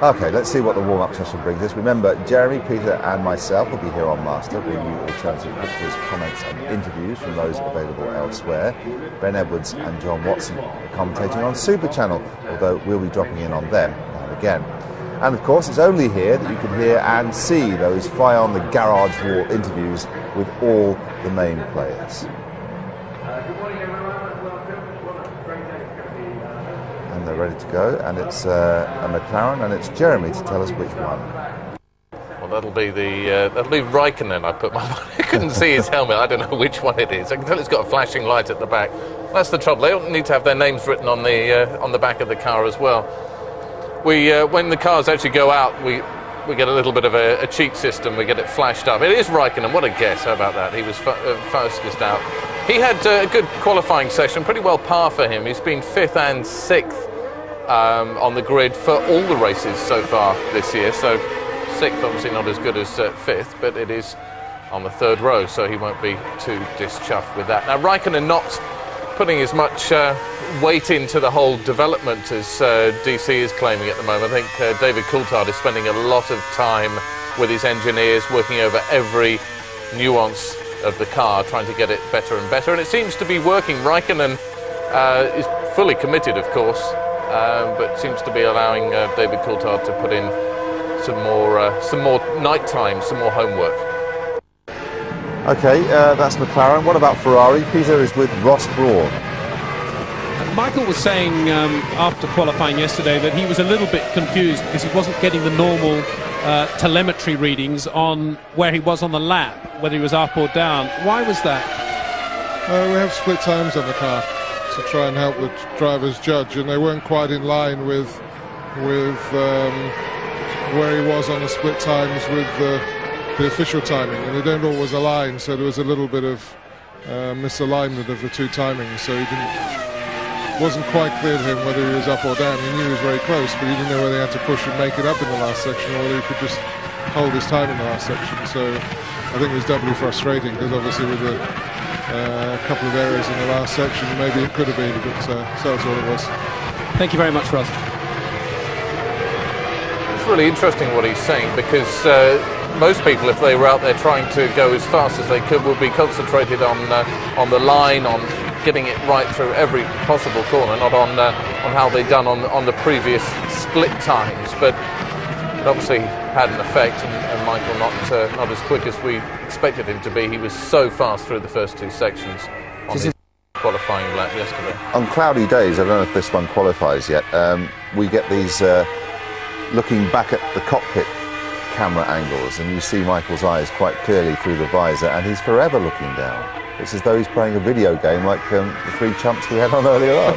Okay, let's see what the warm-up session brings us. Remember, Jeremy, Peter and myself will be here on Master, bringing you alternative pictures, comments and interviews from those available elsewhere. Ben Edwards and John Watson are commentating on Super Channel, although we'll be dropping in on them now and again. And of course, it's only here that you can hear and see those fly-on-the-garage wall interviews with all the main players. And they're ready to go, and it's a McLaren, and it's Jeremy to tell us which one. Well, that'll be Raikkonen. I put my money. I couldn't see his helmet. I don't know which one it is. I can tell it's got a flashing light at the back. That's the trouble. They don't need to have their names written on the back of the car as well. When the cars actually go out, we get a little bit of a cheat system. We get it flashed up. It is Raikkonen. What a guess! How about that? He was fastest out. He had a good qualifying session. Pretty well par for him. He's been 5th and 6th on the grid for all the races so far this year. So 6th, obviously not as good as 5th, but it is on the 3rd row, so he won't be too dischuffed with that. Now, Raikkonen not putting as much weight into the whole development as DC is claiming at the moment. I think David Coulthard is spending a lot of time with his engineers, working over every nuance of the car, trying to get it better and better, and it seems to be working. Raikkonen is fully committed, of course, but seems to be allowing David Coulthard to put in some more night time, some more homework. Okay, that's McLaren. What about Ferrari? Peter is with Ross Brawn. Michael was saying after qualifying yesterday that he was a little bit confused because he wasn't getting the normal telemetry readings on where he was on the lap, whether he was up or down. Why was that? We have split times on the car to try and help the drivers judge, and they weren't quite in line with where he was on the split times with the official timing, and they don't always align, so there was a little bit of misalignment of the two timings, so he wasn't quite clear to him whether he was up or down. He knew he was very close, but he didn't know whether he had to push and make it up in the last section or whether he could just hold his time in the last section. So I think it was doubly frustrating because obviously with a couple of errors in the last section, maybe it could have been, but so that's all it was. Thank you very much, Ross. It's really interesting what he's saying, because most people, if they were out there trying to go as fast as they could, would be concentrated on the line, on getting it right through every possible corner, not on how they'd done on the previous split times. But it obviously had an effect, and Michael not as quick as we expected him to be. He was so fast through the first two sections on his qualifying lap yesterday. On cloudy days, I don't know if this one qualifies yet, we get these looking back at the cockpit camera angles, and you see Michael's eyes quite clearly through the visor, and he's forever looking down. It's as though he's playing a video game like the three chumps we had on earlier on.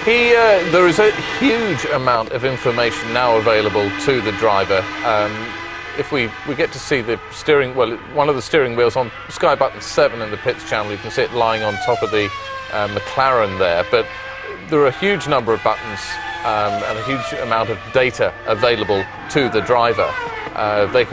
There is a huge amount of information now available to the driver. If we get to see the steering, well, one of the steering wheels on Sky Button 7 in the pits channel, you can see it lying on top of the McLaren there, but there are a huge number of buttons and a huge amount of data available to the driver. They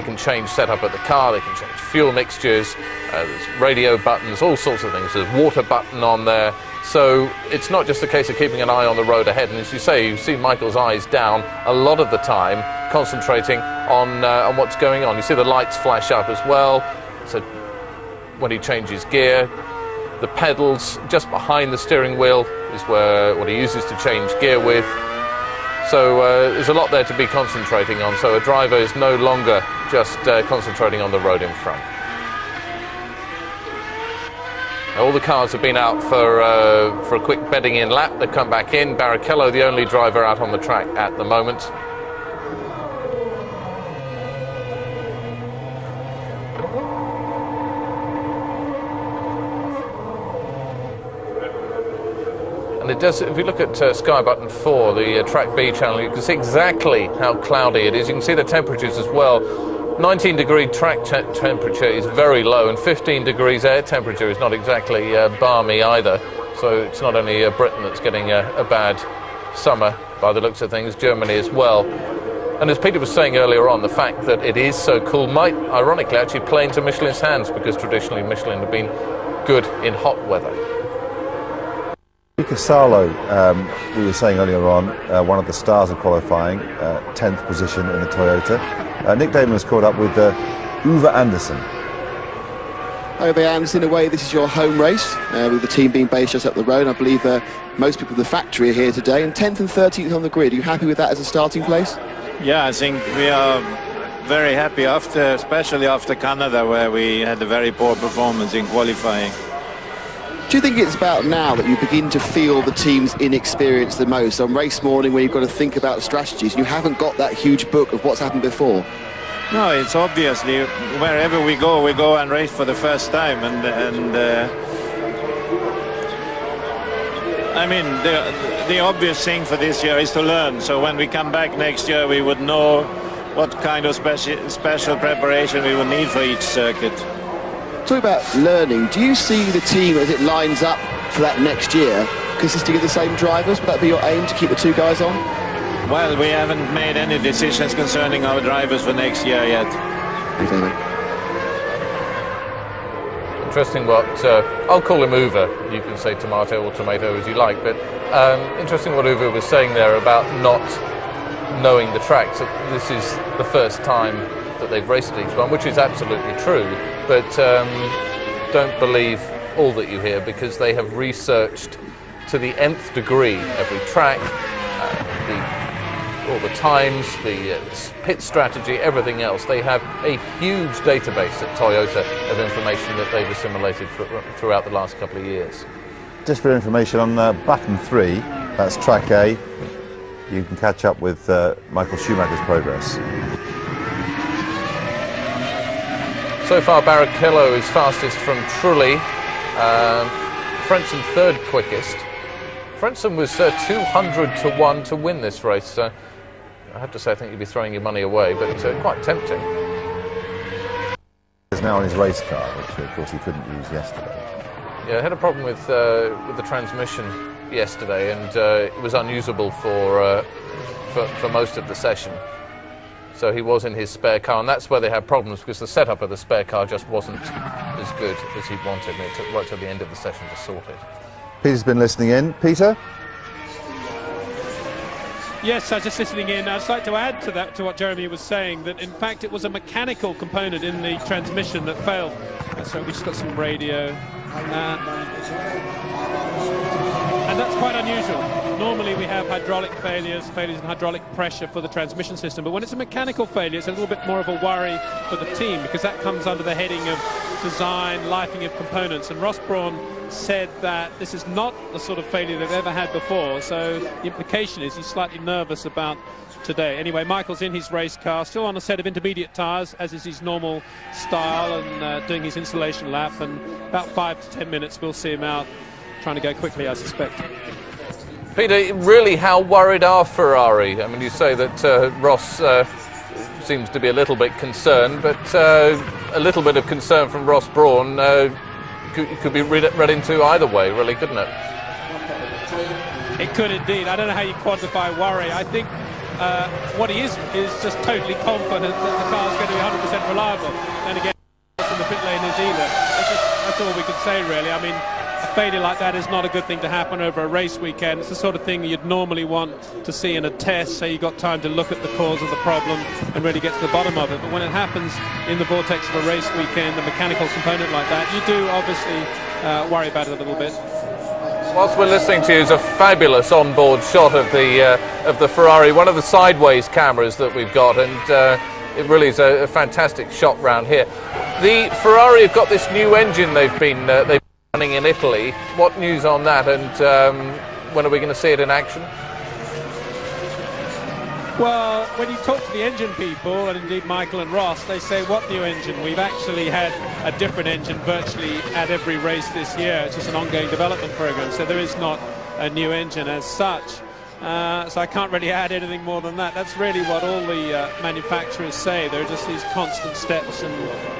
can change setup of the car, they can change fuel mixtures, there's radio buttons, all sorts of things. There's water button on there. So it's not just a case of keeping an eye on the road ahead. And as you say, you see Michael's eyes down a lot of the time, concentrating on what's going on. You see the lights flash up as well. So when he changes gear, the pedals just behind the steering wheel is what he uses to change gear with. So there's a lot there to be concentrating on. So a driver is no longer just concentrating on the road in front. All the cars have been out for a quick bedding in lap. They've come back in. Barrichello, the only driver out on the track at the moment. And it does, if you look at Sky Button 4, the Track B channel, you can see exactly how cloudy it is. You can see the temperatures as well. 19 degree track temperature is very low, and 15 degrees air temperature is not exactly balmy either. So it's not only Britain that's getting a bad summer by the looks of things, Germany as well. And as Peter was saying earlier on, the fact that it is so cool might ironically actually play into Michelin's hands, because traditionally Michelin have been good in hot weather. Salo, we were saying earlier on, one of the stars of qualifying, 10th position in the Toyota. Nick Damon was caught up with Uwe Anderson. Uwe Anderson, in a way, this is your home race, with the team being based just up the road. I believe most people at the factory are here today, and 10th and 13th on the grid. Are you happy with that as a starting place? Yeah, I think we are very happy, especially after Canada, where we had a very poor performance in qualifying. Do you think it's about now that you begin to feel the team's inexperience the most on race morning, when you've got to think about strategies and you haven't got that huge book of what's happened before? No, it's obviously wherever we go and race for the first time, and I mean the obvious thing for this year is to learn. So when we come back next year, we would know what kind of special preparation we would need for each circuit. Talk about learning. Do you see the team as it lines up for that next year consisting of the same drivers? Would that be your aim, to keep the two guys on? Well, we haven't made any decisions concerning our drivers for next year yet. Interesting what, I'll call him Uwe, you can say tomato or tomato as you like, but interesting what Uwe was saying there about not knowing the tracks. This is the first time that they've raced each one, which is absolutely true, but don't believe all that you hear, because they have researched to the nth degree every track, all the times, the pit strategy, everything else. They have a huge database at Toyota of information that they've assimilated throughout the last couple of years. Just for information on button 3, that's track A, you can catch up with Michael Schumacher's progress. So far, Barrichello is fastest from Trulli. Frentzen third quickest. Frentzen was 200 to 1 to win this race. I have to say, I think you'd be throwing your money away, but quite tempting. He's now on his race car, which of course he couldn't use yesterday. Yeah, I had a problem with the transmission yesterday, and it was unusable for most of the session. So he was in his spare car, and that's where they had problems, because the setup of the spare car just wasn't as good as he wanted, and it took right till the end of the session to sort it. Peter's been listening in. Peter? Yes, I was just listening in. I'd just like to add to that, to what Jeremy was saying, that in fact it was a mechanical component in the transmission that failed. So we just got some radio. And that's quite unusual. Normally we have hydraulic failures in hydraulic pressure for the transmission system, but when it's a mechanical failure, it's a little bit more of a worry for the team, because that comes under the heading of design, lifing of components. And Ross Brawn said that this is not the sort of failure they've ever had before, so the implication is he's slightly nervous about today. Anyway, Michael's in his race car, still on a set of intermediate tyres, as is his normal style, and doing his installation lap, and about 5 to 10 minutes we'll see him out, trying to go quickly, I suspect. Peter, really, how worried are Ferrari? I mean, you say that Ross seems to be a little bit concerned, but a little bit of concern from Ross Brawn could be read into either way, really, couldn't it? It could indeed. I don't know how you quantify worry. I think what he is just totally confident that the car is going to be 100% reliable. And again, from the pit lane is either. That's all we can say, really. I mean, a failure like that is not a good thing to happen over a race weekend. It's the sort of thing you'd normally want to see in a test, so you've got time to look at the cause of the problem and really get to the bottom of it. But when it happens in the vortex of a race weekend, a mechanical component like that, you do obviously worry about it a little bit. Whilst we're listening to you, is a fabulous onboard shot of the Ferrari, one of the sideways cameras that we've got, and it really is a fantastic shot round here. The Ferrari have got this new engine they've been running in Italy. What news on that, and when are we going to see it in action? Well, when you talk to the engine people, and indeed Michael and Ross, they say, what new engine? We've actually had a different engine virtually at every race this year. It's just an ongoing development program, so there is not a new engine as such. So I can't really add anything more than that. That's really what all the manufacturers say. There are just these constant steps and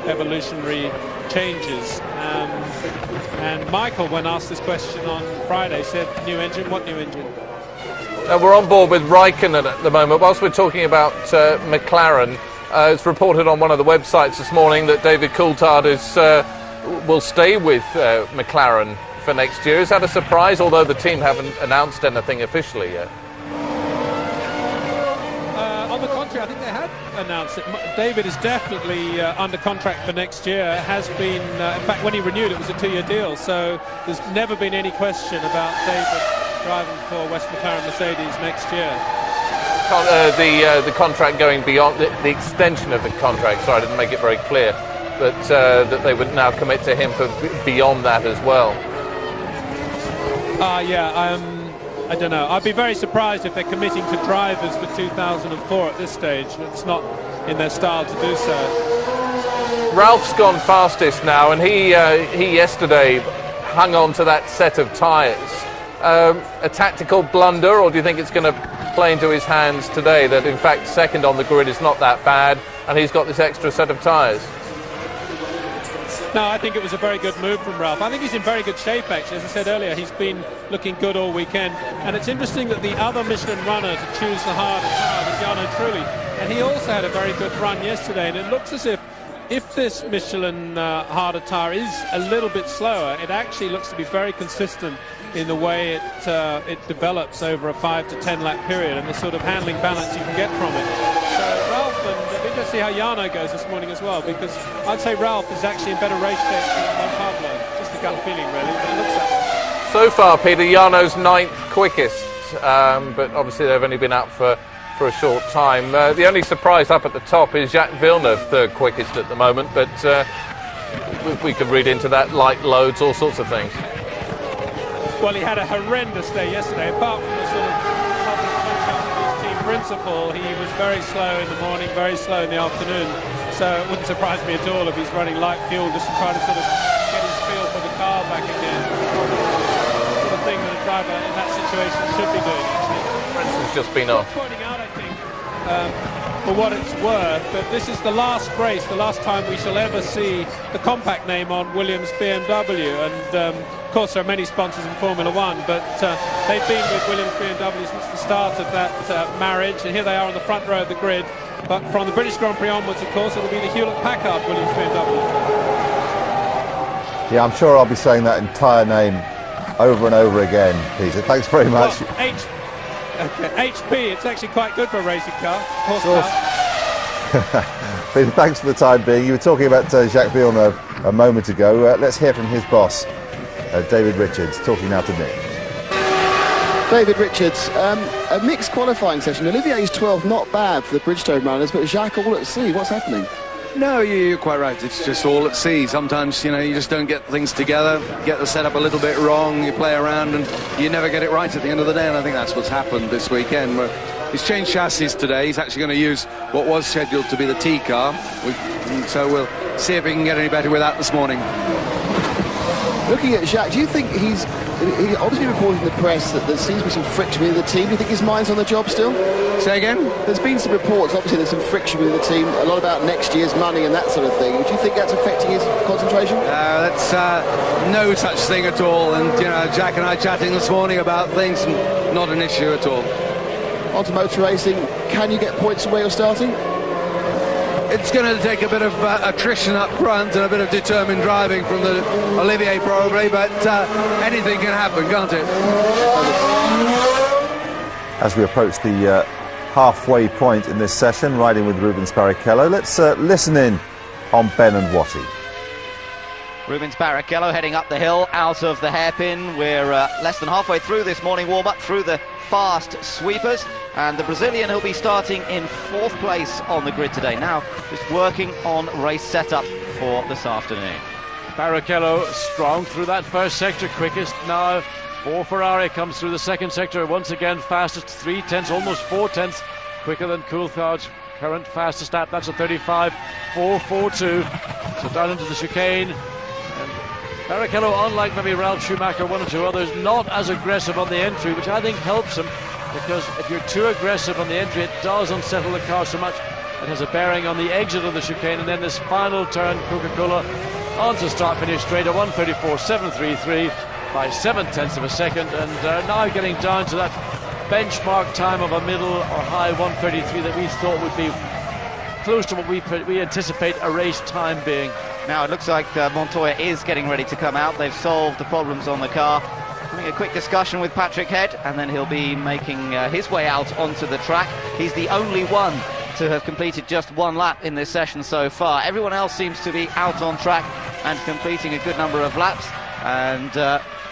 evolutionary changes. And Michael, when asked this question on Friday, said, new engine? What new engine? We're on board with Raikkonen at the moment. Whilst we're talking about McLaren, it's reported on one of the websites this morning that David Coulthard will stay with McLaren for next year. Is that a surprise, although the team haven't announced anything officially yet? On the contrary, I think they have announced it. David is definitely under contract for next year. Has been, in fact, when he renewed, it was a 2-year deal. So there's never been any question about David driving for West McLaren Mercedes next year. The contract going beyond the extension of the contract. Sorry, I didn't make it very clear, but that they would now commit to him for beyond that as well. I don't know. I'd be very surprised if they're committing to drivers for 2004 at this stage. It's not in their style to do so. Ralph's gone fastest now, and he yesterday hung on to that set of tyres. A tactical blunder, or do you think it's going to play into his hands today that in fact second on the grid is not that bad and he's got this extra set of tyres? No, I think it was a very good move from Ralph. I think he's in very good shape, actually. As I said earlier, he's been looking good all weekend. And it's interesting that the other Michelin runner to choose the hardest tire was Jarno Trulli. And he also had a very good run yesterday. And it looks as if this Michelin harder tire is a little bit slower, it actually looks to be very consistent in the way it develops over a 5 to 10 lap period and the sort of handling balance you can get from it. So Ralph, and it'll be interesting to see how Jarno goes this morning as well, because I'd say Ralph is actually in better race shape than Juan Pablo. Just a gut feeling, really, but it looks that way. So far, Peter, Jarno's 9th quickest, but obviously they've only been out for a short time. The only surprise up at the top is Jacques Villeneuve, 3rd quickest at the moment, but we could read into that, light loads, all sorts of things. Well, he had a horrendous day yesterday. Apart from the sort of public punch-up of his team principal, he was very slow in the morning, very slow in the afternoon. So it wouldn't surprise me at all if he's running light fuel just to try to sort of get his feel for the car back again. The sort of thing that a driver in that situation should be doing, actually. It's just been off. Pointing out, I think, for what it's worth, that this is the last race, the last time we shall ever see the compact name on Williams BMW. And of course there are many sponsors in Formula One, but they've been with Williams BMW since the start of that marriage, and here they are on the front row of the grid. But from the British Grand Prix onwards, of course, it'll be the Hewlett-Packard Williams BMW. Yeah, I'm sure I'll be saying that entire name over and over again, Peter. Thanks very much. Well, HP, it's actually quite good for a racing car. Peter, thanks for the time being. You were talking about Jacques Villeneuve a moment ago. Let's hear from his boss, David Richards, talking now to Nick. David Richards, a mixed qualifying session. Olivier's 12, not bad for the Bridgestone runners, but Jacques all at sea. What's happening? No, you're quite right. It's just all at sea. Sometimes, you just don't get things together, get the setup a little bit wrong, you play around and you never get it right at the end of the day. And I think that's what's happened this weekend. Where he's changed chassis today. He's actually going to use what was scheduled to be the T car. So we'll see if he can get any better with that this morning. Looking at Jacques, do you think he obviously reported in the press that there seems to be some friction within the team? Do you think his mind's on the job still? Say again? There's been some reports, obviously there's some friction within the team, a lot about next year's money and that sort of thing. Do you think that's affecting his concentration? That's no such thing at all. And, Jack and I chatting this morning about things, and not an issue at all. On to motor racing, can you get points from where you're starting? It's going to take a bit of attrition up front and a bit of determined driving from the Olivier probably, but anything can happen, can't it? As we approach the halfway point in this session, riding with Rubens Barrichello, let's listen in on Ben and Watty. Rubens Barrichello heading up the hill out of the hairpin. We're less than halfway through this morning warm-up, through the fast sweepers, and the Brazilian who'll be starting in 4th place on the grid today. Now just working on race setup for this afternoon. Barrichello strong through that first sector, quickest now for Ferrari, comes through the second sector once again, fastest, 3/10, almost 4/10 quicker than Coulthard's current fastest lap. That's a 35.442. So down into the chicane. Barrichello, unlike maybe Ralf Schumacher, one or two others, not as aggressive on the entry, which I think helps him, because if you're too aggressive on the entry, it does unsettle the car so much. It has a bearing on the exit of the chicane, and then this final turn, Coca-Cola onto start-finish straight, a 1:34.733 by 7/10 of a second, and now getting down to that benchmark time of a middle or high 1:33 that we thought would be close to what we anticipate a race time being. Now it looks like Montoya is getting ready to come out. They've solved the problems on the car. Having a quick discussion with Patrick Head, and then he'll be making his way out onto the track. He's the only one to have completed just one lap in this session so far. Everyone else seems to be out on track and completing a good number of laps. And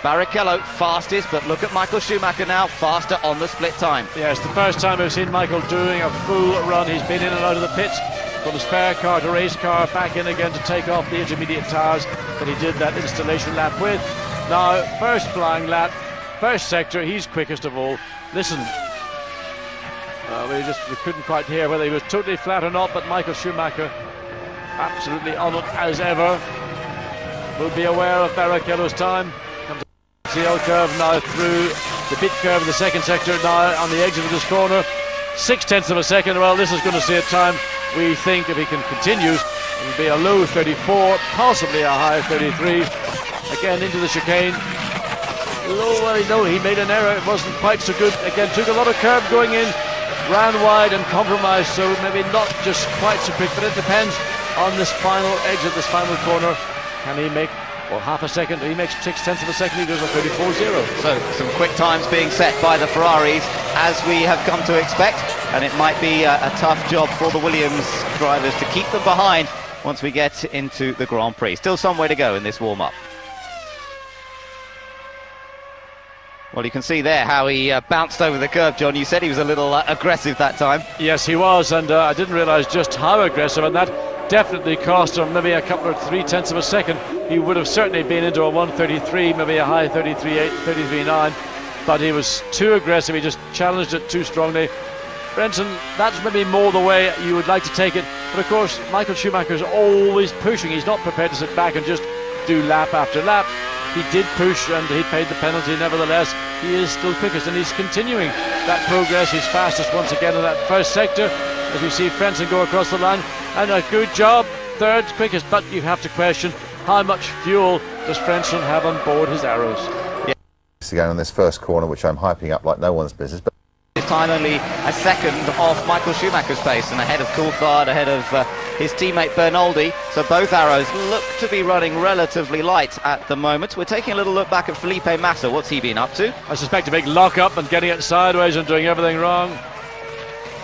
Barrichello fastest, but look at Michael Schumacher now, faster on the split time. Yes, the first time we've seen Michael doing a full run. He's been in and out of the pits, from the spare car to race car, back in again to take off the intermediate tires that he did that installation lap with. Now, first flying lap, first sector, he's quickest of all. Listen, we couldn't quite hear whether he was totally flat or not, but Michael Schumacher absolutely on it as ever. We'll be aware of Barrichello's time. Comes to the L curve now through the pit curve in the second sector, now on the exit of this corner. 0.6 of a second. Well, this is going to see a time, we think, if he can continue, it'll be a low 34, possibly a high 33. Again into the chicane. No, he made an error. It wasn't quite so good. Again, took a lot of curb going in, ran wide and compromised, so maybe not just quite so quick, but it depends on this final exit, this final corner. Can he make, well, half a second? He makes 0.6 of a second, he does a 34.0. So some quick times being set by the Ferraris, as we have come to expect, and it might be a tough job for the Williams drivers to keep them behind once we get into the Grand Prix. Still some way to go in this warm-up. Well, you can see there how he bounced over the curve, John. You said he was a little aggressive that time. Yes, he was, and I didn't realise just how aggressive, and that definitely cost him maybe a couple or 0.3 of a second. He would have certainly been into a 133, maybe a high 33.8, 33.9, but he was too aggressive. He just challenged it too strongly. Brenton, that's maybe more the way you would like to take it, but of course Michael Schumacher's always pushing. He's not prepared to sit back and just do lap after lap. He did push and he paid the penalty. Nevertheless, he is still quickest, and he's continuing that progress. He's fastest once again in that first sector as we see Frentzen go across the line, and a good job, third quickest. But you have to question, how much fuel does Frentzen have on board his Arrows? Yeah. Again on this first corner, which I'm hyping up like no one's business, but this time only a second off Michael Schumacher's pace, and ahead of Coulthard, ahead of his teammate Bernaldi. So both Arrows look to be running relatively light at the moment. We're taking a little look back at Felipe Massa. What's he been up to? I suspect a big lock-up and getting it sideways and doing everything wrong.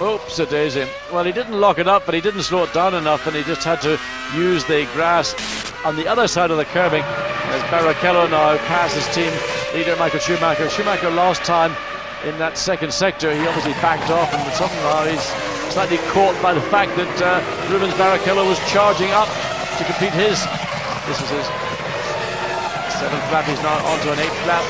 Oops-a-daisy. Well, he didn't lock it up, but he didn't slow it down enough, and he just had to use the grass on the other side of the curbing. As Barrichello now passes team leader Michael Schumacher. Schumacher lost time in that second sector. He obviously backed off, and somehow he's slightly caught by the fact that Rubens Barrichello was charging up to complete his. This is his 7th lap. He's now onto an 8th lap,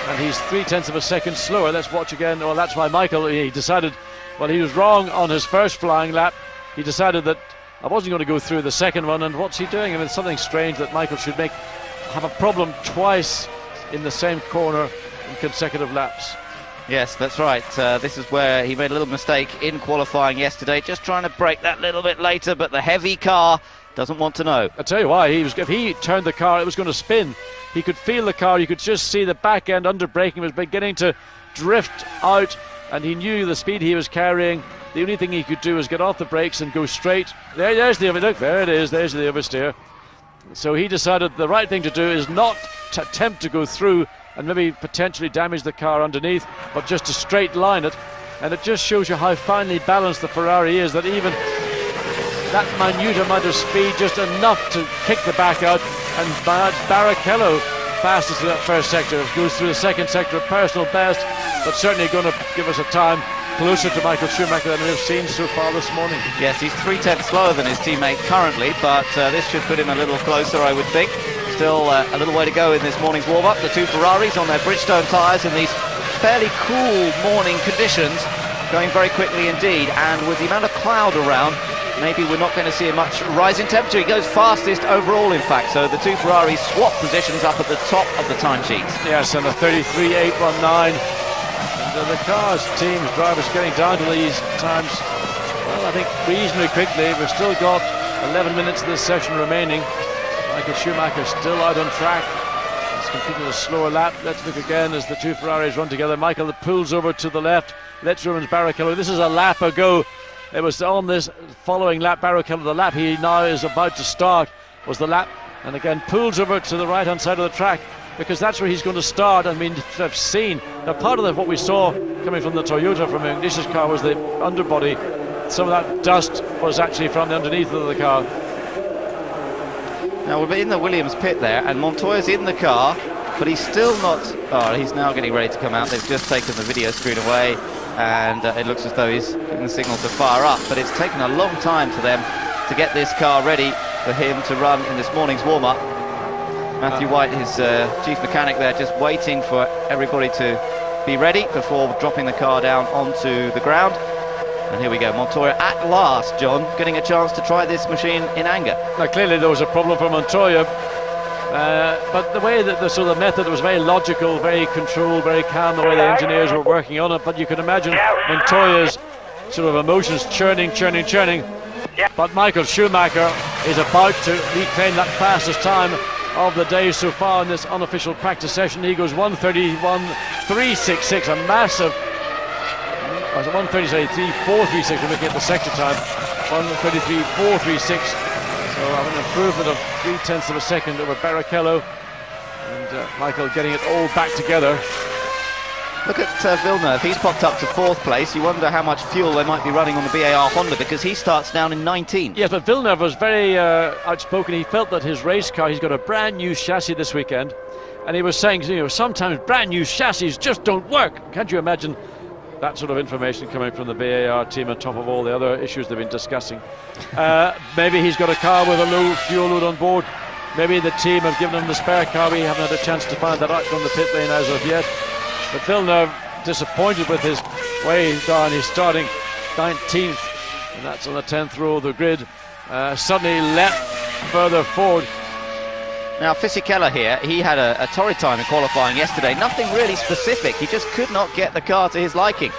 and he's 0.3 of a second slower. Let's watch again. Well, that's why Michael, he decided, well, he was wrong on his first flying lap. He decided that I wasn't going to go through the second one, and what's he doing? I mean, something strange that Michael should have a problem twice in the same corner in consecutive laps. Yes, that's right. This is where he made a little mistake in qualifying yesterday, just trying to brake that little bit later, but the heavy car doesn't want to know. I'll tell you why. If he turned the car, it was going to spin. He could feel the car. You could just see the back end under braking was beginning to drift out, and he knew the speed he was carrying. The only thing he could do was get off the brakes and go straight. There's the look. There it is. There's the oversteer. So he decided the right thing to do is not to attempt to go through and maybe potentially damage the car underneath, but just to straight line it. And it just shows you how finely balanced the Ferrari is, that even that minute amount of speed, just enough to kick the back out. And Barrichello fastest in that first sector, goes through the second sector, a personal best, but certainly going to give us a time closer to Michael Schumacher than we've seen so far this morning. Yes, he's 0.3 slower than his teammate currently, but this should put him a little closer, I would think. Still a little way to go in this morning's warm-up. The two Ferraris on their Bridgestone tyres in these fairly cool morning conditions, going very quickly indeed, and with the amount of cloud around, maybe we're not going to see a much rise in temperature. He goes fastest overall, in fact, so the two Ferraris swap positions up at the top of the timesheets. Yes, and the 33.819. And the cars, teams, drivers getting down to these times, well, I think reasonably quickly. We've still got 11 minutes of this session remaining. Michael Schumacher still out on track. He's completed a slower lap. Let's look again as the two Ferraris run together. Michael pulls over to the left. Let's Rubens Barrichello. This is a lap ago. It was on this following lap, Barrichello, the lap he now is about to start. was the lap, and again pulls over to the right-hand side of the track, because that's where he's going to start. I mean, I've seen now part of what we saw coming from the Toyota from Ignatius' car was the underbody. Some of that dust was actually from the underneath of the car. Now we're in the Williams pit there, and Montoya's in the car, but he's still not. Oh, he's now getting ready to come out. They've just taken the video screen away, and it looks as though he's giving the signal to fire up. But it's taken a long time for them to get this car ready for him to run in this morning's warm-up. Matthew White, his chief mechanic there, just waiting for everybody to be ready before dropping the car down onto the ground. And here we go, Montoya at last, John, getting a chance to try this machine in anger. Now clearly there was a problem for Montoya, but the way that the method was very logical, very controlled, very calm, the way the engineers were working on it. But you can imagine Montoya's sort of emotions churning. But Michael Schumacher is about to reclaim that fastest time of the day so far in this unofficial practice session. He goes 1:31.366, a massive. 1:33.436. We're looking at the sector time. 1:33.436. So an improvement of 0.3 of a second over Barrichello, and Michael getting it all back together. Look at Villeneuve. He's popped up to 4th place. You wonder how much fuel they might be running on the BAR Honda, because he starts down in 19th. Yes, but Villeneuve was very outspoken. He felt that his race car, he's got a brand new chassis this weekend, and he was saying, sometimes brand new chassis just don't work. Can't you imagine that sort of information coming from the BAR team on top of all the other issues they've been discussing? Maybe he's got a car with a low fuel load on board. Maybe the team have given him the spare car. We haven't had a chance to find that out from the pit lane as of yet. But Villeneuve disappointed with his way down. He's starting 19th, and that's on the 10th row of the grid. Suddenly leapt further forward. Now Fisichella here, he had a torrid time in qualifying yesterday. Nothing really specific. He just could not get the car to his liking.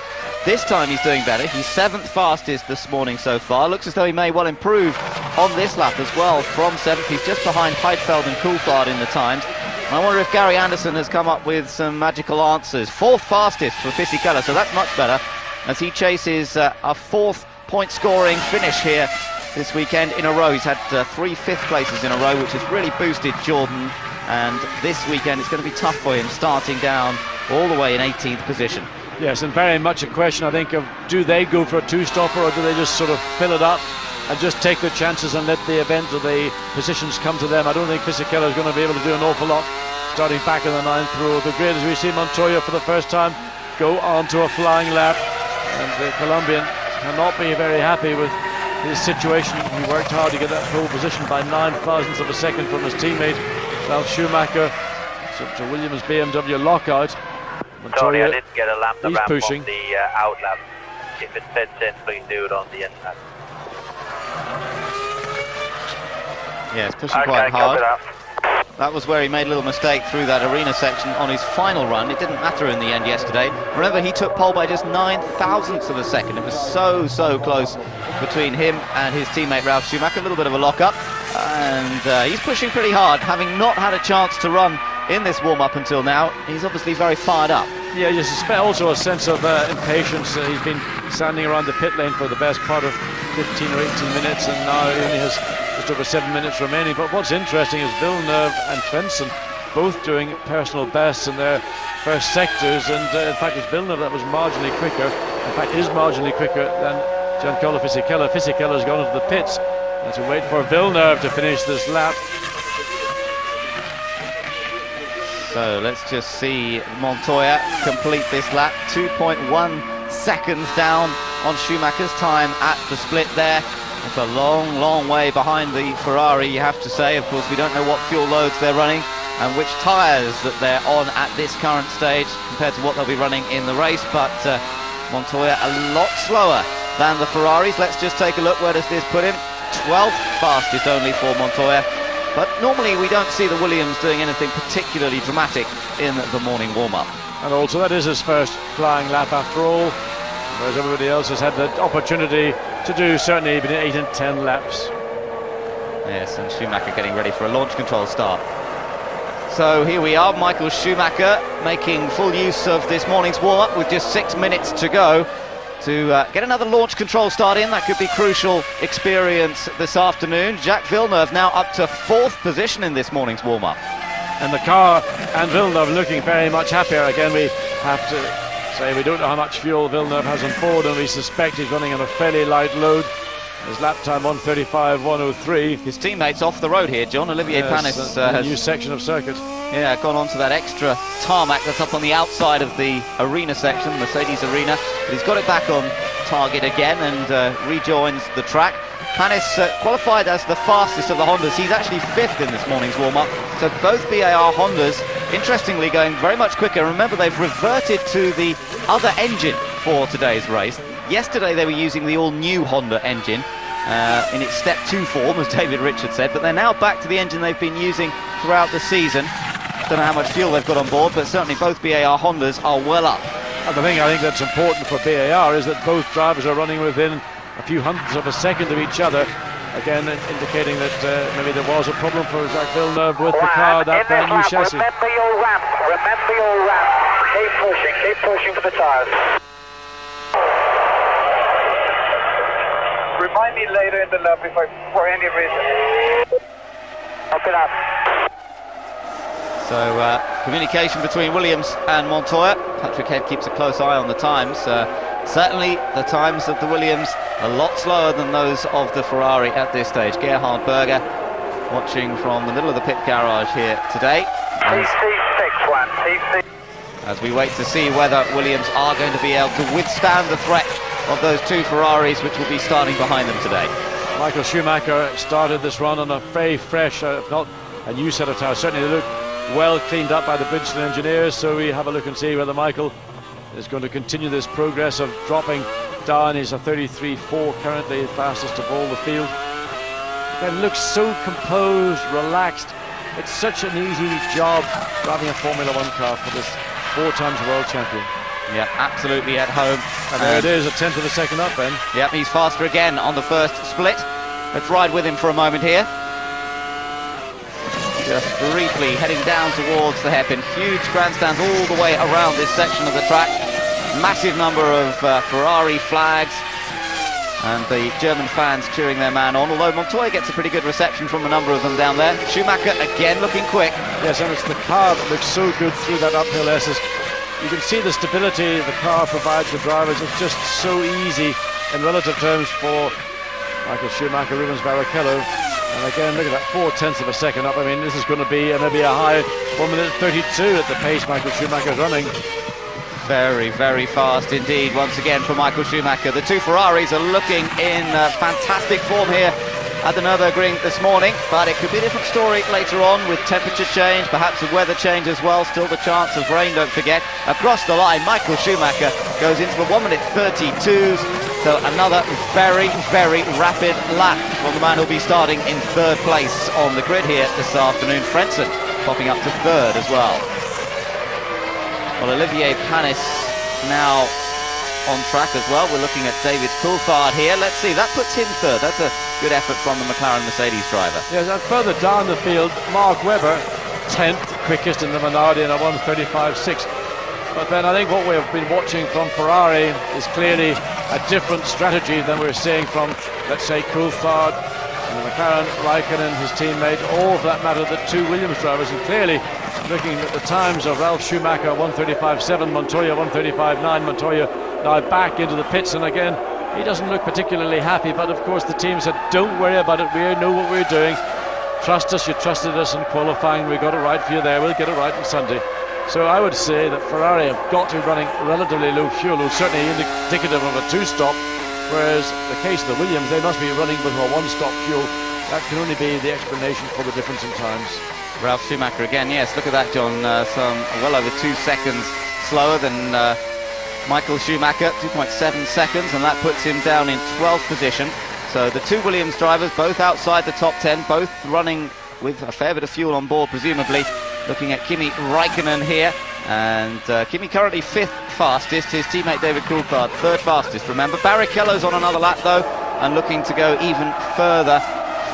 This time he's doing better. He's 7th fastest this morning so far. Looks as though he may well improve on this lap as well from 7th. He's just behind Heidfeld and Coulthard in the times. I wonder if Gary Anderson has come up with some magical answers. 4th fastest for Fisichella, so that's much better as he chases a 4th point scoring finish here this weekend in a row. He's had 3 5th places in a row, which has really boosted Jordan, and this weekend it's going to be tough for him, starting down all the way in 18th position. Yes, and very much a question, I think, of do they go for a two-stopper, or do they just sort of fill it up and just take their chances and let the event or the positions come to them? I don't think Fisichella is going to be able to do an awful lot starting back in the 9th row of the grid, as we see Montoya for the first time go onto a flying lap, and the Colombian cannot be very happy with his situation. He worked hard to get that pole position by 9,000ths of a second from his teammate Ralf Schumacher. So to Williams BMW lockout. Sorry, I didn't get a lap he's pushing. on the out lap. If it fits in, please do it on the in lap. Yeah, it's pushing quite hard. That was where he made a little mistake through that arena section on his final run. It didn't matter in the end yesterday. Remember, he took pole by just 9,000ths of a second. It was so close between him and his teammate Ralf Schumacher. A little bit of a lock-up, and he's pushing pretty hard, having not had a chance to run in this warm-up until now. He's obviously very fired up. Yeah, you suspect also a sense of impatience. He's been standing around the pit lane for the best part of 15 or 18 minutes, and now he only has just over 7 minutes remaining. But what's interesting is Villeneuve and Frentzen both doing personal bests in their first sectors, and in fact it's Villeneuve that was marginally quicker. In fact, is marginally quicker than Giancarlo Fisichella. Fisichella's gone into the pits, and to wait for Villeneuve to finish this lap. So let's just see Montoya complete this lap. 2.1 seconds down on Schumacher's time at the split there. It's a long way behind the Ferrari, you have to say. Of course, we don't know what fuel loads they're running and which tyres that they're on at this current stage compared to what they'll be running in the race, but Montoya a lot slower than the Ferraris. Let's just take a look. Where does this put him? 12th fastest only for Montoya. But normally we don't see the Williams doing anything particularly dramatic in the morning warm-up. And also that is his first flying lap after all, whereas everybody else has had the opportunity to do certainly between 8 and 10 laps. Yes, and Schumacher getting ready for a launch control start. So here we are, Michael Schumacher making full use of this morning's warm-up with just 6 minutes to go. to get another launch control start in. That could be crucial experience this afternoon. Jacques Villeneuve now up to 4th position in this morning's warm-up. And the car and Villeneuve looking very much happier. Again, we have to say we don't know how much fuel Villeneuve has on board, and we suspect he's running on a fairly light load. His lap time 1:35.103. His teammates off the road here, John. Olivier Panis has has a new section of circuit. Yeah, gone on to that extra tarmac that's up on the outside of the arena section, Mercedes Arena. But he's got it back on target again and rejoins the track. Panis qualified as the fastest of the Hondas. He's actually 5th in this morning's warm-up. So both BAR Hondas, interestingly, going very much quicker. Remember, they've reverted to the other engine for today's race. Yesterday they were using the all-new Honda engine in its Step 2 form, as David Richards said, but they're now back to the engine they've been using throughout the season. Don't know how much fuel they've got on board, but certainly both BAR Hondas are well up. And the thing I think that's important for BAR is that both drivers are running within a few hundredths of a second of each other, again indicating that maybe there was a problem for Jacques Villeneuve with the car, that brand new chassis. Remember your ramp, keep pushing for the tyres. Remind me later in the lap if for any reason. Open up. So communication between Williams and Montoya. Patrick Head keeps a close eye on the times. Certainly the times of the Williams a lot slower than those of the Ferrari at this stage. Gerhard Berger watching from the middle of the pit garage here today. As we wait to see whether Williams are going to be able to withstand the threat of those two Ferraris which will be starting behind them today. Michael Schumacher started this run on a very fresh, if not a new set of tyres. Certainly they look well cleaned up by the Bridgestone engineers, so we have a look and see whether Michael is going to continue this progress of dropping down. He's a 33.4 currently, fastest of all the field. Again, looks so composed, relaxed. It's such an easy job driving a Formula 1 car for this 4 times world champion. Yeah, absolutely at home. And there it is, a tenth of a second up then. Yep, he's faster again on the first split. Let's ride with him for a moment here. Just briefly heading down towards the hairpin. Huge grandstands all the way around this section of the track. Massive number of Ferrari flags. And the German fans cheering their man on, although Montoya gets a pretty good reception from a number of them down there. Schumacher again looking quick. Yes, and it's the car that looks so good through that uphill S's. You can see the stability the car provides the drivers. It's just so easy in relative terms for Michael Schumacher, Rubens Barrichello. And again, look at that, 4/10 of a second up. I mean, this is going to be maybe a high 1:32 at the pace Michael Schumacher's running. Very, very fast indeed, once again for Michael Schumacher. The two Ferraris are looking in fantastic form here at the Nürburgring this morning, but it could be a different story later on with temperature change, perhaps a weather change as well. Still the chance of rain, don't forget. Across the line, Michael Schumacher goes into the 1:32s, so another very, very rapid lap from the man who'll be starting in 3rd place on the grid here this afternoon. Frentzen popping up to 3rd as well. Well, Olivier Panis now on track as well. We're looking at David Coulthard here. Let's see, that puts him 3rd. That's a good effort from the McLaren Mercedes driver. Yes, and further down the field, Mark Webber, 10th quickest in the Minardi in a 1:35.6. But then I think what we've been watching from Ferrari is clearly a different strategy than we're seeing from, let's say, Coulthard and the McLaren, Raikkonen, his teammate, or for that matter, the two Williams drivers. And clearly, looking at the times of Ralf Schumacher, 1:35.7, Montoya 1:35.9, Montoya now back into the pits, and again, he doesn't look particularly happy, but of course the team said, don't worry about it, we know what we're doing. Trust us, you trusted us in qualifying, we got it right for you there, we'll get it right on Sunday. So I would say that Ferrari have got to be running relatively low fuel, certainly indicative of a 2-stop, whereas the case of the Williams, they must be running with a 1-stop fuel. That can only be the explanation for the difference in times. Ralf Schumacher again, yes, look at that, John, some well over 2 seconds slower than Michael Schumacher, 2.7 seconds, and that puts him down in 12th position. So the two Williams drivers, both outside the top 10, both running with a fair bit of fuel on board, presumably. Looking at Kimi Raikkonen here, and Kimi currently 5th fastest, his teammate David Coulthard 3rd fastest. Remember, Barrichello's on another lap though, and looking to go even further,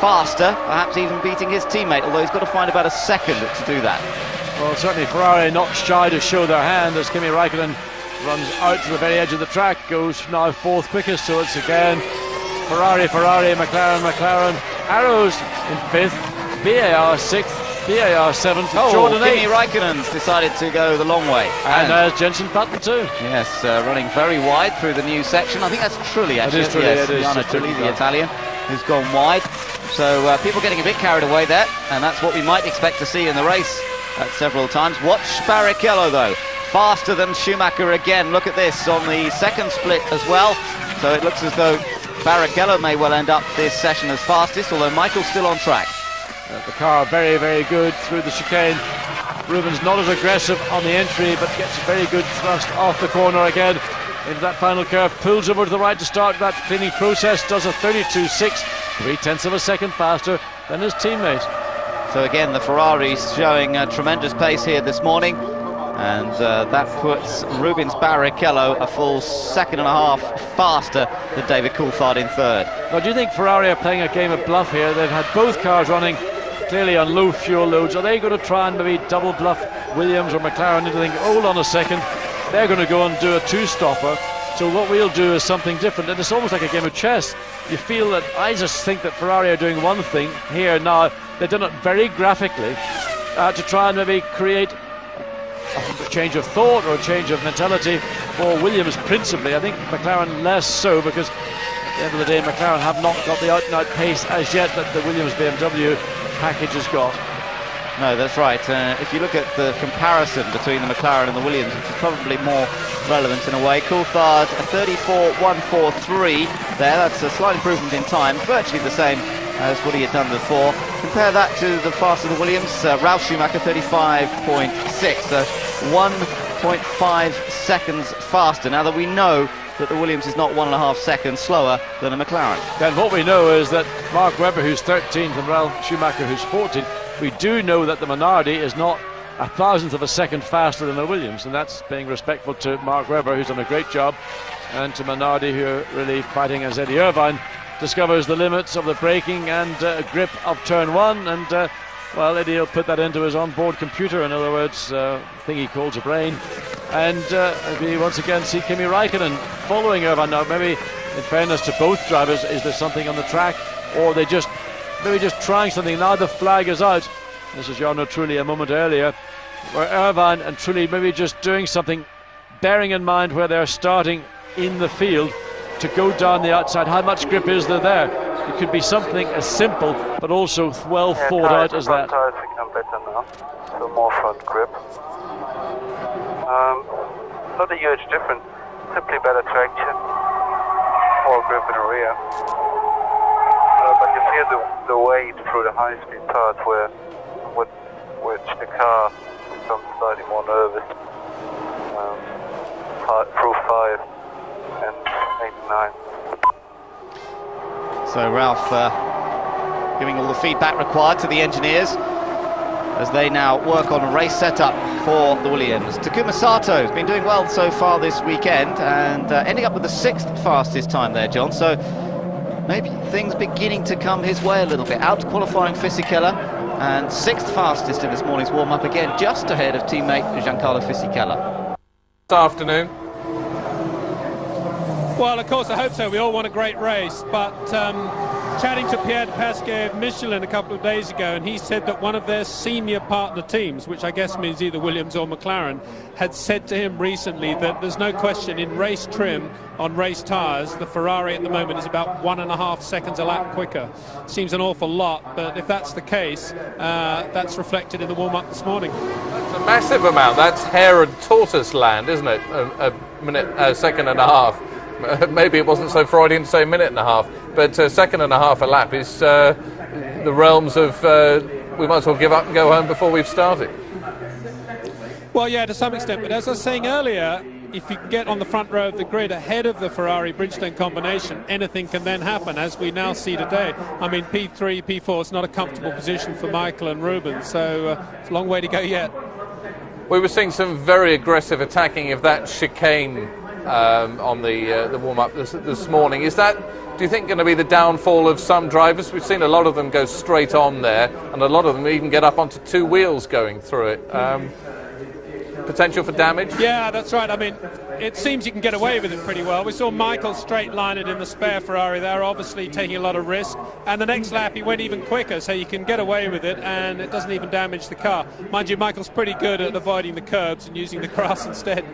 faster, perhaps even beating his teammate, although he's got to find about a second to do that. Well, certainly Ferrari not shy to show their hand as Kimi Raikkonen runs out to the very edge of the track, goes now fourth quickest, so it's again Ferrari, McLaren, Arrows in fifth, BAR sixth, BAR seventh, Jordan Kimi eighth. Raikkonen's decided to go the long way. And Jensen Button too. Yes, running very wide through the new section. I think that's Trulli, actually. It is Trulli, yes, it is. Jarno Trulli, the Italian, who's gone wide. So people getting a bit carried away there, and that's what we might expect to see in the race at several times. Watch Barrichello, though. Faster than Schumacher again. Look at this on the second split as well. So it looks as though Barrichello may well end up this session as fastest, although Michael's still on track. The car very, very good through the chicane. Rubens not as aggressive on the entry, but gets a very good thrust off the corner again into that final curve. Pulls over to the right to start that cleaning process. Does a 32.6, 0.3 of a second faster than his teammate. So again, the Ferrari's showing a tremendous pace here this morning, and that puts Rubens Barrichello a full second and a half faster than David Coulthard in third. Now, do you think Ferrari are playing a game of bluff here? They've had both cars running clearly on low fuel loads. Are they going to try and maybe double bluff Williams or McLaren into thinking, hold on a second, they're going to go and do a two-stopper, so what we'll do is something different? And it's almost like a game of chess. You feel that, I just think that Ferrari are doing one thing here now. They've done it very graphically to try and maybe create a change of thought or a change of mentality for Williams principally. I think McLaren less so, because at the end of the day McLaren have not got the out-and-out pace as yet that the Williams BMW package has got. No, that's right. If you look at the comparison between the McLaren and the Williams, which is probably more relevant in a way, Coulthard a 34.143 there. That's a slight improvement in time, virtually the same as what he had done before. Compare that to the faster the Williams, Ralf Schumacher 35.6, so 1.5 seconds faster. Now that we know that the Williams is not 1.5 seconds slower than a McLaren. Then what we know is that Mark Webber, who's 13th, and Ralf Schumacher, who's 14th, we do know that the Minardi is not a thousandth of a second faster than the Williams, and that's being respectful to Mark Webber, who's done a great job, and to Minardi, who are really fighting as Eddie Irvine discovers the limits of the braking and grip of turn one, and well, Eddie will put that into his onboard computer, in other words, thing he calls a brain, and we once again see Kimi Raikkonen following Irvine. Now, maybe in fairness to both drivers, is there something on the track, or they just maybe just trying something? Now the flag is out. This is Jarno Trulli a moment earlier, where Irvine and Trulli maybe just doing something, bearing in mind where they're starting in the field to go down the outside. How much grip is there? It could be something as simple but also well thought out as that. Tires become better now, so more front grip. Not a huge difference, simply better traction, more grip in the rear. But you feel the weight through the high-speed parts which the car becomes slightly more nervous. Through 5 and 8 and 9. So Ralph giving all the feedback required to the engineers as they now work on a race setup for the Williams. Takuma Sato has been doing well so far this weekend, and ending up with the 6th fastest time there, John. So maybe things beginning to come his way a little bit. Out qualifying Fisichella, and 6th fastest in this morning's warm-up, again just ahead of teammate Giancarlo Fisichella. This afternoon. Well, of course, I hope so. We all want a great race, but chatting to Pierre de Pasquet of Michelin a couple of days ago, and he said that one of their senior partner teams, which I guess means either Williams or McLaren, had said to him recently that there's no question in race trim on race tyres, the Ferrari at the moment is about 1.5 seconds a lap quicker. Seems an awful lot, but if that's the case, that's reflected in the warm-up this morning. That's a massive amount. That's hare and tortoise land, isn't it? A second and a half. Maybe it wasn't so Freudian to say minute and a half, but a second and a half a lap is the realms of we might as well give up and go home before we've started. Well, yeah, to some extent, but as I was saying earlier, if you can get on the front row of the grid ahead of the Ferrari Bridgestone combination, anything can then happen, as we now see today. I mean, P3, P4 is not a comfortable position for Michael and Rubens, so it's a long way to go yet. We were seeing some very aggressive attacking of that chicane on the warm-up this morning. Is that, do you think, going to be the downfall of some drivers? We've seen a lot of them go straight on there, and a lot of them even get up onto two wheels going through it. potential for damage? Yeah, that's right. I mean, it seems you can get away with it pretty well. We saw Michael straight line it in the spare Ferrari there, obviously taking a lot of risk. And the next lap he went even quicker, so you can get away with it and it doesn't even damage the car. Mind you, Michael's pretty good at avoiding the curbs and using the grass instead.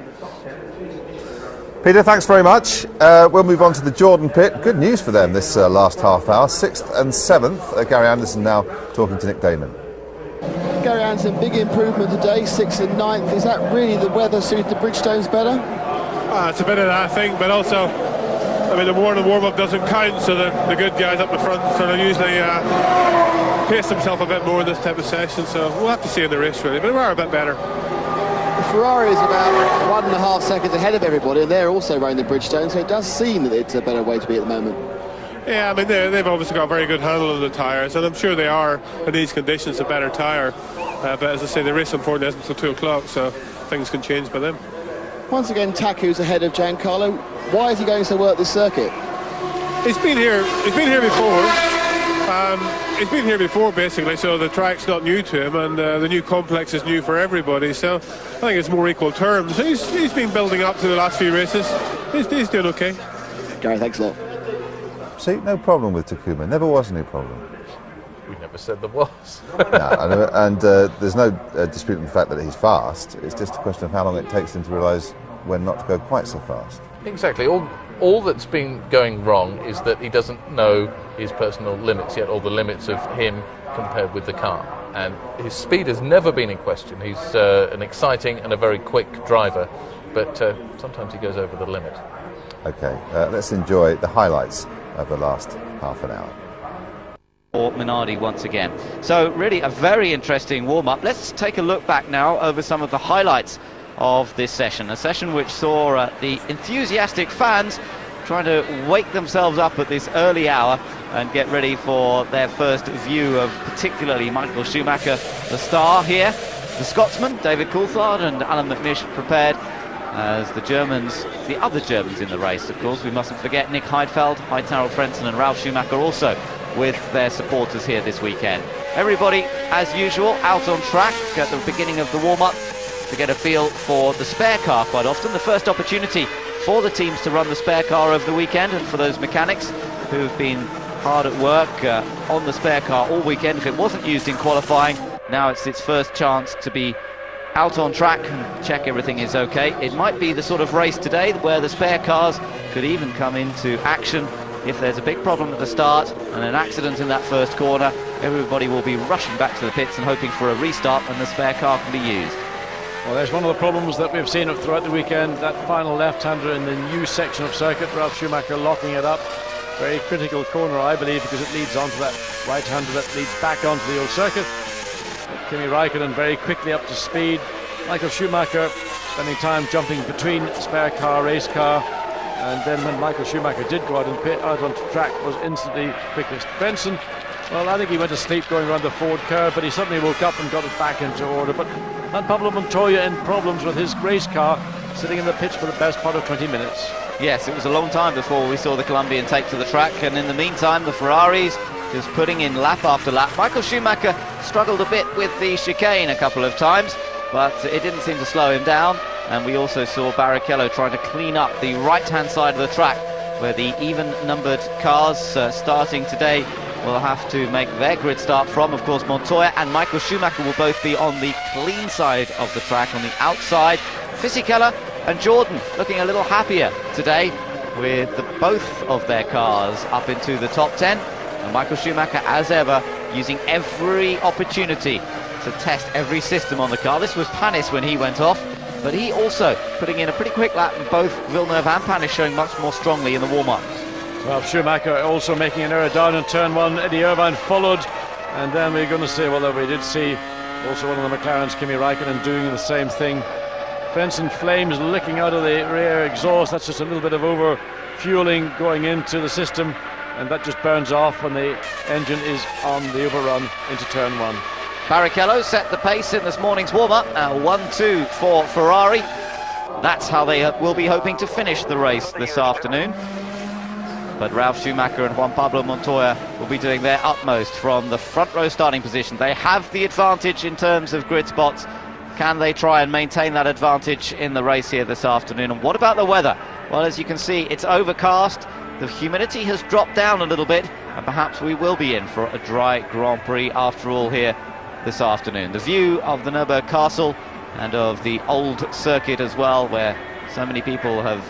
Peter, thanks very much. We'll move on to the Jordan pit. Good news for them this last half hour. 6th and 7th. Gary Anderson now talking to Nick Damon. Gary Anderson, big improvement today, 6th and 9th. Is that really the weather suited to Bridgestones better? It's a bit of that thing, but also, I mean, the warm-up doesn't count, so the good guys up the front sort of usually pace themselves a bit more in this type of session, so we'll have to see in the race really, but we're a bit better. The Ferrari is about 1.5 seconds ahead of everybody, and they're also running the Bridgestone, so it does seem that it's a better way to be at the moment. Yeah, I mean, they've obviously got a very good handle on the tyres, and I'm sure they are, in these conditions, a better tyre. But as I say, the race unfortunately isn't until 2 o'clock, so things can change by them. Once again, Taku's ahead of Giancarlo. Why is he going so well at this circuit? He's been here before. He's been here before, basically, so the track's not new to him, and the new complex is new for everybody, so I think it's more equal terms. He's been building up to the last few races. He's doing okay. Gary, thanks a lot. See, no problem with Takuma. Never was any problem. We never said there was. No, and there's no dispute on the fact that he's fast. It's just a question of how long it takes him to realise when not to go quite so fast. Exactly. All that's been going wrong is that he doesn't know his personal limits yet, or the limits of him compared with the car. And his speed has never been in question. He's an exciting and a very quick driver, but sometimes he goes over the limit. OK, let's enjoy the highlights of the last half an hour. Or Minardi once again. So really a very interesting warm-up. Let's take a look back now over some of the highlights of this session. A session which saw the enthusiastic fans trying to wake themselves up at this early hour and get ready for their first view of particularly Michael Schumacher, the star here. The Scotsman, David Coulthard and Alan McNish prepared as the Germans, the other Germans in the race, of course. We mustn't forget Nick Heidfeld, Heinz-Harald Frentzen and Ralf Schumacher also with their supporters here this weekend. Everybody, as usual, out on track at the beginning of the warm-up to get a feel for the spare car quite often. The first opportunity for the teams to run the spare car over the weekend, and for those mechanics who've been hard at work on the spare car all weekend. If it wasn't used in qualifying, now it's its first chance to be out on track and check everything is okay. It might be the sort of race today where the spare cars could even come into action. If there's a big problem at the start and an accident in that first corner, everybody will be rushing back to the pits and hoping for a restart and the spare car can be used. Well, there's one of the problems that we've seen throughout the weekend, that final left-hander in the new section of circuit, Ralf Schumacher locking it up. Very critical corner, I believe, because it leads onto that right-hander that leads back onto the old circuit. But Kimi Raikkonen very quickly up to speed. Michael Schumacher spending time jumping between spare car, race car, and then when Michael Schumacher did go out and pit out onto track, was instantly quickest. Frentzen, well, I think he went to sleep going around the forward curve, but he suddenly woke up and got it back into order. But and Pablo Montoya in problems with his race car, sitting in the pits for the best part of 20 minutes. Yes, it was a long time before we saw the Colombian take to the track, and in the meantime the Ferraris just putting in lap after lap. Michael Schumacher struggled a bit with the chicane a couple of times, but it didn't seem to slow him down. And we also saw Barrichello trying to clean up the right-hand side of the track, where the even-numbered cars starting today will have to make their grid start from. Of course, Montoya and Michael Schumacher will both be on the clean side of the track, on the outside. Fisichella and Jordan looking a little happier today with both of their cars up into the top 10. And Michael Schumacher, as ever, using every opportunity to test every system on the car. This was Panis when he went off, but he also putting in a pretty quick lap, and both Villeneuve and Panis showing much more strongly in the warm-up. Well, Schumacher also making an error down in turn one. Eddie Irvine followed, and then we're going to say, well, we did see also one of the McLarens, Kimi Raikkonen, doing the same thing. Frentzen flames licking out of the rear exhaust. That's just a little bit of over fueling going into the system, and that just burns off when the engine is on the overrun into turn one. Barrichello set the pace in this morning's warm-up, 1-2 for Ferrari. That's how they will be hoping to finish the race this afternoon. But Ralf Schumacher and Juan Pablo Montoya will be doing their utmost from the front row starting position. They have the advantage in terms of grid spots. Can they try and maintain that advantage in the race here this afternoon? And what about the weather? Well, as you can see, it's overcast. The humidity has dropped down a little bit, and perhaps we will be in for a dry Grand Prix after all here this afternoon. The view of the Nürburgring Castle and of the old circuit as well, where so many people have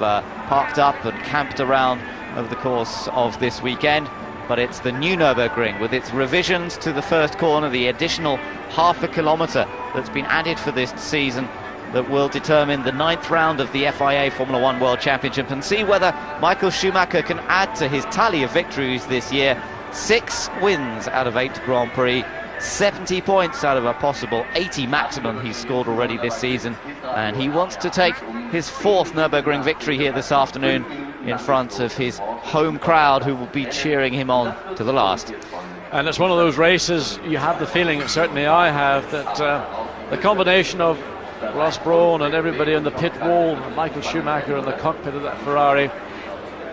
parked up and camped around over the course of this weekend. But it's the new Nürburgring with its revisions to the first corner, the additional half a kilometre that's been added for this season, that will determine the 9th round of the FIA Formula 1 World Championship and see whether Michael Schumacher can add to his tally of victories this year. 6 wins out of 8 Grand Prix, 70 points out of a possible 80 maximum he's scored already this season, and he wants to take his 4th Nürburgring victory here this afternoon in front of his home crowd, who will be cheering him on to the last. And it's one of those races, you have the feeling, and certainly I have, that the combination of Ross Brawn and everybody in the pit wall, Michael Schumacher in the cockpit of that Ferrari,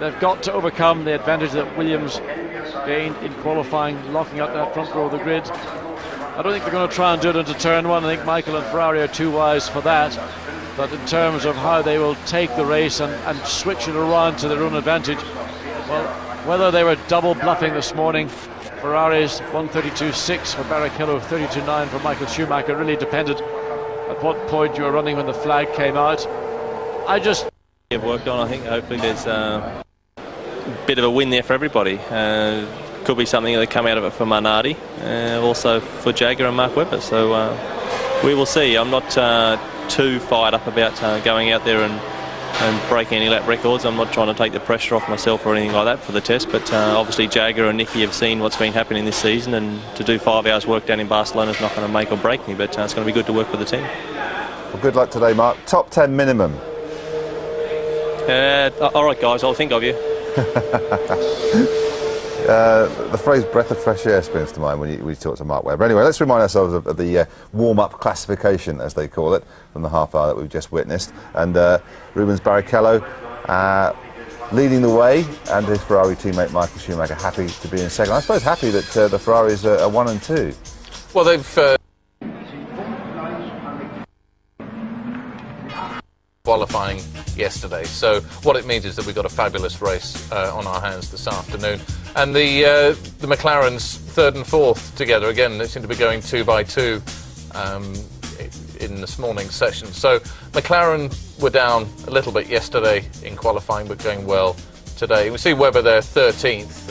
they've got to overcome the advantage that Williams gained in qualifying, locking up that front row of the grid. I don't think they're going to try and do it into turn 1. I think Michael and Ferrari are too wise for that. But in terms of how they will take the race and switch it around to their own advantage, well, whether they were double bluffing this morning, Ferrari's 132.6 for Barrichello, 32.9 for Michael Schumacher, really depended at what point you were running when the flag came out. Have worked on. I think hopefully there's a bit of a win there for everybody. Could be something that come out of it for Minardi, also for Jagger and Mark Webber. So we will see. I'm not too fired up about going out there and breaking any lap records. I'm not trying to take the pressure off myself or anything like that for the test, but obviously Jagger and Nicky have seen what's been happening this season, and to do 5 hours work down in Barcelona is not going to make or break me, but it's going to be good to work with the team. Well, good luck today, Mark. Top 10 minimum. All right, guys, I'll think of you. The phrase breath of fresh air springs to mind when we talk to Mark Webber. Anyway, let's remind ourselves of the warm-up classification, as they call it, from the half hour that we've just witnessed. And Rubens Barrichello leading the way, and his Ferrari teammate Michael Schumacher happy to be in second. I suppose happy that the Ferraris are 1 and 2. Well, they've qualifying yesterday, so what it means is that we've got a fabulous race on our hands this afternoon, and the McLarens 3rd and 4th together again. They seem to be going 2 by 2 in this morning's session. So McLaren were down a little bit yesterday in qualifying, but going well today. We see Webber there 13th.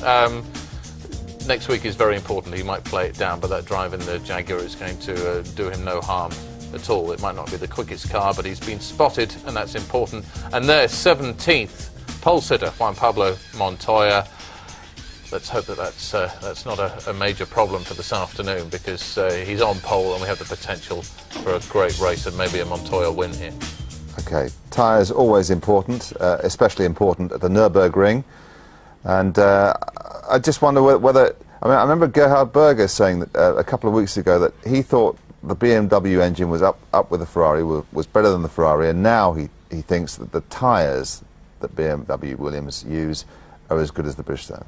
Next week is very important. He might play it down, but that drive in the Jaguar is going to do him no harm at all. It might not be the quickest car, but he's been spotted, and that's important. And there, 17th, pole sitter Juan Pablo Montoya. Let's hope that that's not a major problem for this afternoon, because he's on pole and we have the potential for a great race and maybe a Montoya win here. Okay, tyres always important, especially important at the Nürburgring. And I just wonder whether, I mean, I remember Gerhard Berger saying that a couple of weeks ago that he thought the BMW engine was up with the Ferrari, was better than the Ferrari, and now he thinks that the tyres that BMW Williams use are as good as the Bridgestones.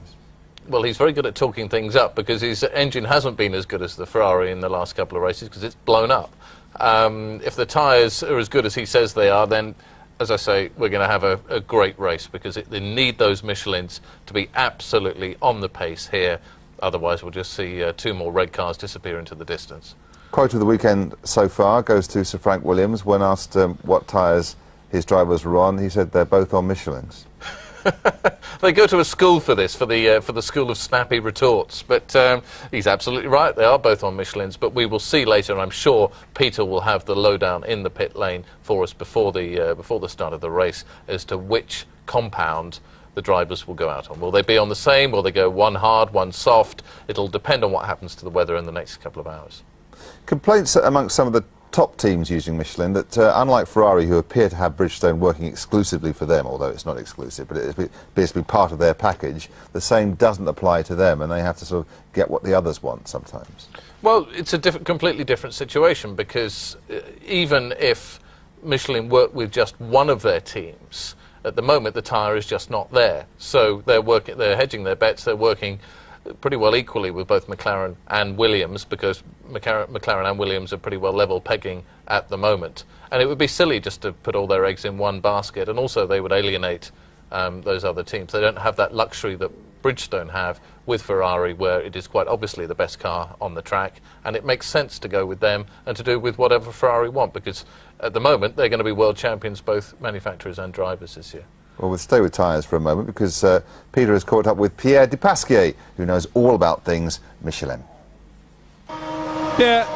Well, he's very good at talking things up, because his engine hasn't been as good as the Ferrari in the last couple of races because it's blown up. If the tyres are as good as he says they are, then, as I say, we're going to have a great race, because they need those Michelins to be absolutely on the pace here. Otherwise, we'll just see 2 more red cars disappear into the distance. Quote of the weekend so far goes to Sir Frank Williams. When asked what tyres his drivers were on, he said they're both on Michelins. They go to a school for this, for the school of snappy retorts. But he's absolutely right. They are both on Michelins. But we will see later, and I'm sure Peter will have the lowdown in the pit lane for us before the start of the race as to which compound the drivers will go out on. Will they be on the same? Will they go one hard, one soft? It'll depend on what happens to the weather in the next couple of hours. Complaints amongst some of the top teams using Michelin that, unlike Ferrari, who appear to have Bridgestone working exclusively for them, although it's not exclusive, but it appears to be part of their package, the same doesn't apply to them, and they have to sort of get what the others want sometimes. Well, it's a completely different situation, because even if Michelin work with just one of their teams, at the moment the tyre is just not there. So they're hedging their bets, they're working pretty well equally with both McLaren and Williams, because McLaren and Williams are pretty well level pegging at the moment. And it would be silly just to put all their eggs in one basket, and also they would alienate those other teams. They don't have that luxury that Bridgestone have with Ferrari, where it is quite obviously the best car on the track, and it makes sense to go with them and to do with whatever Ferrari want, because at the moment they're going to be world champions, both manufacturers and drivers, this year. Well, we'll stay with tyres for a moment, because Peter has caught up with Pierre Dupasquier, who knows all about things Michelin. Yeah,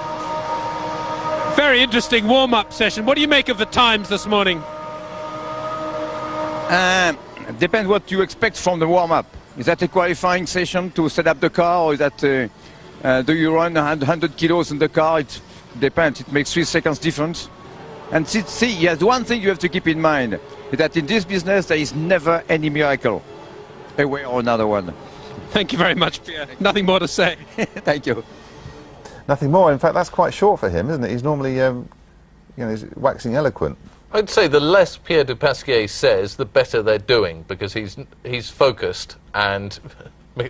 very interesting warm-up session. What do you make of the times this morning? Depends what you expect from the warm-up. Is that a qualifying session to set up the car, or is that do you run 100 kilos in the car? It depends. It makes 3 seconds difference. And see, there's one thing you have to keep in mind, is that in this business there is never any miracle, a way or another one. Thank you very much, Pierre. Nothing more to say. Thank you. Nothing more. In fact, that's quite short for him, isn't it? He's normally, he's waxing eloquent. I'd say the less Pierre Dupasquier says, the better they're doing, because he's focused, and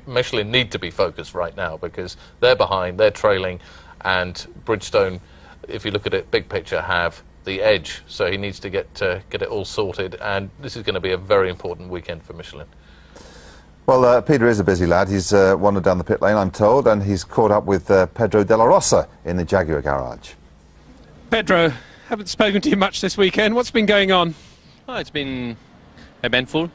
Michelin need to be focused right now, because they're behind, they're trailing, and Bridgestone, if you look at it big picture, have the edge. So he needs to get it all sorted, and this is going to be a very important weekend for Michelin. Well, Peter is a busy lad. He's wandered down the pit lane, I'm told, and he's caught up with Pedro de la Rosa in the Jaguar garage. Pedro, haven't spoken to you much this weekend. What's been going on? Oh, it's been eventful.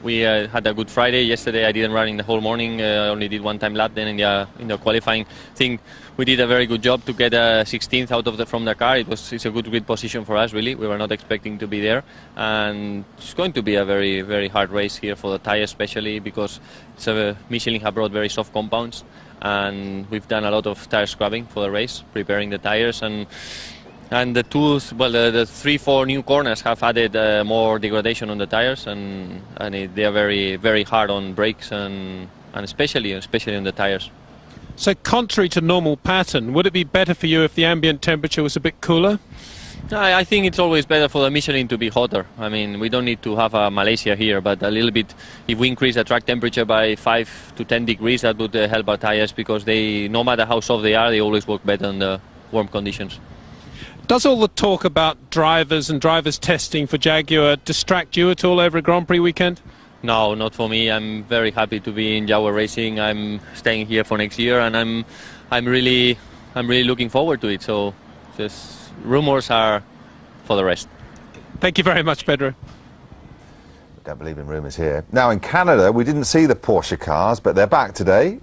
We had a good Friday. Yesterday I didn't run in the whole morning. I only did one time lap. Then in the qualifying thing, we did a very good job to get a 16th out from the car. It's a good grid position for us, really. We were not expecting to be there, and it's going to be a very, very hard race here for the tyres, especially because Michelin have brought very soft compounds, and we've done a lot of tyre scrubbing for the race, preparing the tyres, and the tools, well, the 3-4 new corners have added more degradation on the tires, and they are very, very hard on brakes and especially on the tires. So, contrary to normal pattern, would it be better for you if the ambient temperature was a bit cooler? I think it's always better for the Michelin to be hotter. I mean, we don't need to have a Malaysia here, but a little bit, if we increase the track temperature by 5 to 10 degrees, that would help our tires, because no matter how soft they are, they always work better in the warm conditions. Does all the talk about drivers and drivers testing for Jaguar distract you at all over a Grand Prix weekend? No, not for me. I'm very happy to be in Jaguar Racing. I'm staying here for next year, and I'm really looking forward to it. So, just rumors are for the rest. Thank you very much, Pedro. Don't believe in rumours here. Now, in Canada, we didn't see the Porsche cars, but they're back today.